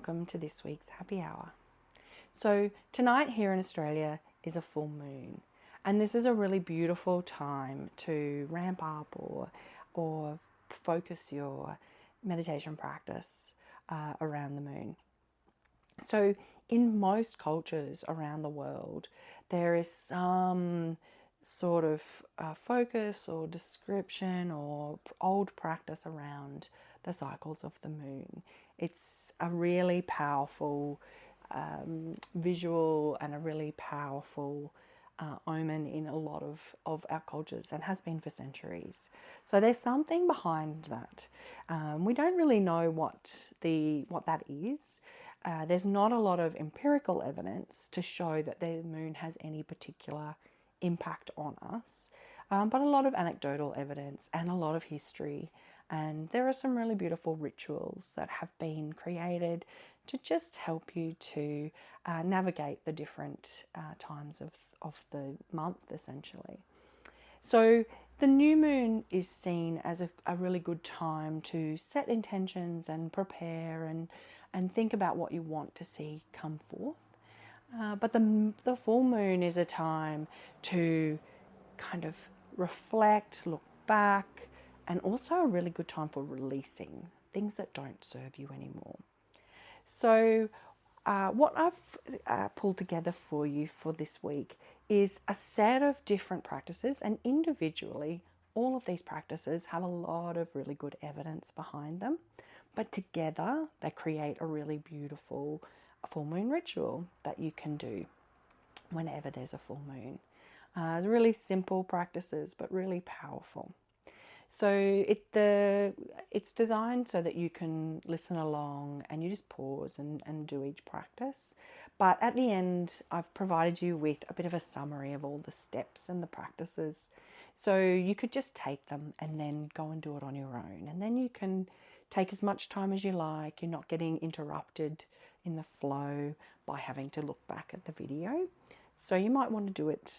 welcome to this week's Happy Hour. So tonight here in Australia is a full moon, and this is a really beautiful time to ramp up or focus your meditation practice around the moon. So in most cultures around the world, there is some sort of focus or description or old practice around the cycles of the moon. It's a really powerful visual and a really powerful omen in a lot of our cultures, and has been for centuries. So there's something behind that. We don't really know what that is. There's not a lot of empirical evidence to show that the moon has any particular impact on us, but a lot of anecdotal evidence and a lot of history. And there are some really beautiful rituals that have been created to just help you to navigate the different times of the month, essentially. So the new moon is seen as a really good time to set intentions and prepare and think about what you want to see come forth. But the full moon is a time to kind of reflect, look back, and also a really good time for releasing things that don't serve you anymore. So what I've pulled together for you for this week is a set of different practices, and individually all of these practices have a lot of really good evidence behind them, but together they create a really beautiful full moon ritual that you can do whenever there's a full moon. Really simple practices, but really powerful. So it's designed so that you can listen along and you just pause and do each practice. But at the end, I've provided you with a bit of a summary of all the steps and the practices. So you could just take them and then go and do it on your own. And then you can take as much time as you like. You're not getting interrupted in the flow by having to look back at the video. So you might want to do it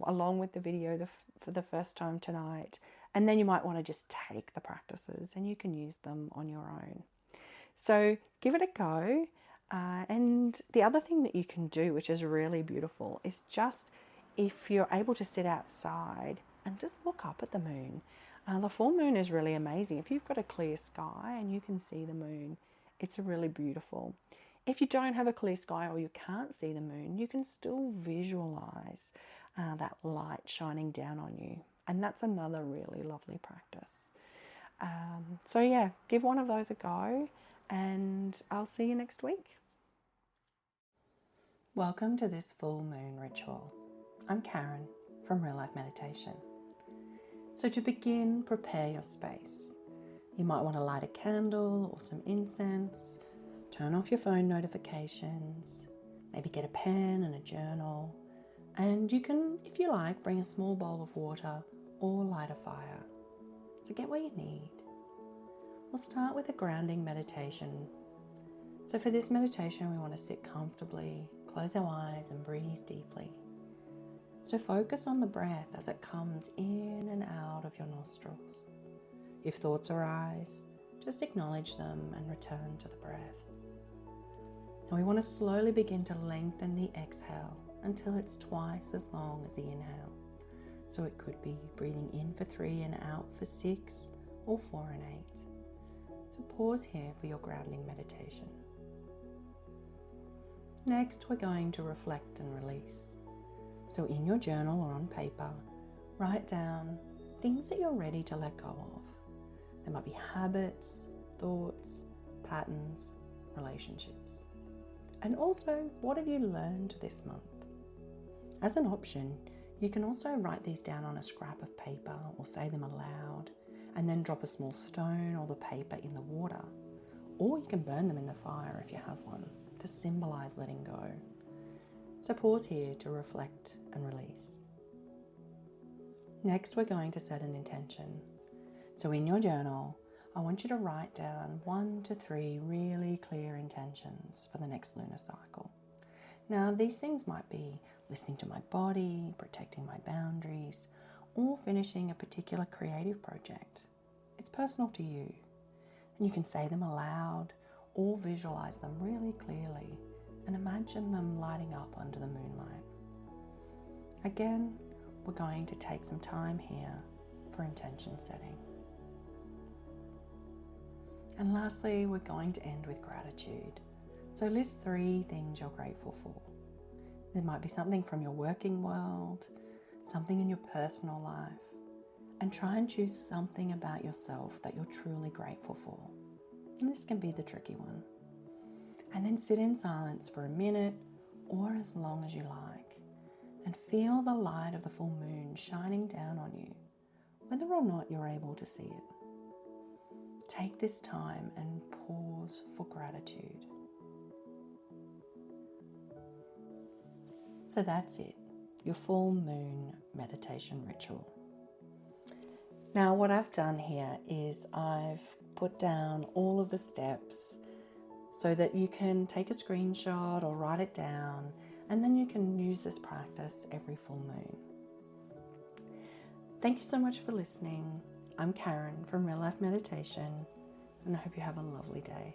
along with the video for the first time tonight. And then you might want to just take the practices and you can use them on your own. So give it a go. And the other thing that you can do, which is really beautiful, is just if you're able to sit outside and just look up at the moon. The full moon is really amazing. If you've got a clear sky and you can see the moon, it's really beautiful. If you don't have a clear sky or you can't see the moon, you can still visualize that light shining down on you. And that's another really lovely practice. So yeah, give one of those a go, and I'll see you next week. Welcome to this full moon ritual. I'm Karen from Real Life Meditation. So to begin, prepare your space. You might want to light a candle or some incense, turn off your phone notifications, maybe get a pen and a journal, and you can, if you like, bring a small bowl of water or light a fire. So get what you need. We'll start with a grounding meditation. So for this meditation, we want to sit comfortably, close our eyes and breathe deeply. So focus on the breath as it comes in and out of your nostrils. If thoughts arise, just acknowledge them and return to the breath. And we want to slowly begin to lengthen the exhale until it's twice as long as the inhale. So it could be breathing in for 3 and out for 6, or 4 and 8. So pause here for your grounding meditation. Next, we're going to reflect and release. So in your journal or on paper, write down things that you're ready to let go of. There might be habits, thoughts, patterns, relationships. And also, what have you learned this month? As an option, you can also write these down on a scrap of paper or say them aloud, and then drop a small stone or the paper in the water. Or you can burn them in the fire if you have one, to symbolize letting go. So pause here to reflect and release. Next, we're going to set an intention. So in your journal, I want you to write down 1 to 3 really clear intentions for the next lunar cycle. Now, these things might be listening to my body, protecting my boundaries, or finishing a particular creative project. It's personal to you. And you can say them aloud or visualize them really clearly and imagine them lighting up under the moonlight. Again, we're going to take some time here for intention setting. And lastly, we're going to end with gratitude. So list 3 things you're grateful for. There might be something from your working world, something in your personal life, and try and choose something about yourself that you're truly grateful for. And this can be the tricky one. And then sit in silence for a minute or as long as you like, and feel the light of the full moon shining down on you, whether or not you're able to see it. Take this time and pause for gratitude. So that's it, your full moon meditation ritual. Now what I've done here is I've put down all of the steps so that you can take a screenshot or write it down, and then you can use this practice every full moon. Thank you so much for listening. I'm Karen from Real Life Meditation, and I hope you have a lovely day.